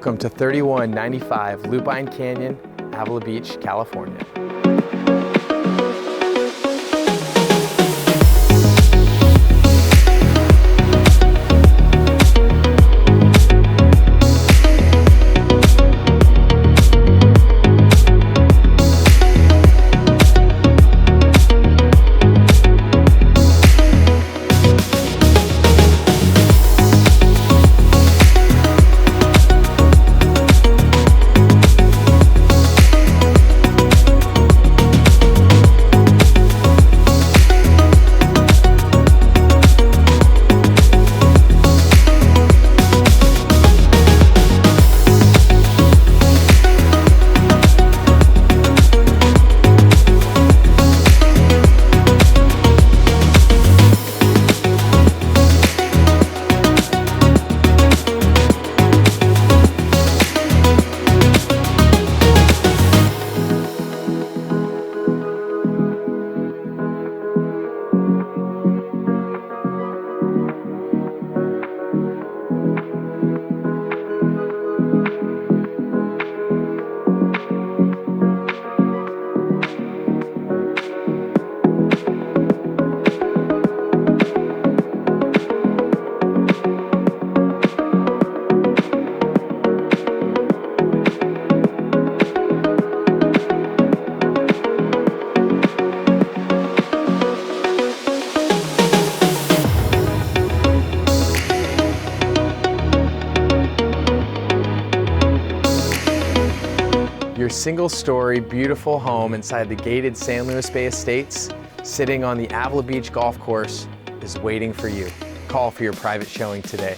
Welcome to 3195 Lupine Canyon, Avila Beach, California. Your single-story, beautiful home inside the gated San Luis Bay Estates, sitting on the Avila Beach golf course, is waiting for you. Call for your private showing today.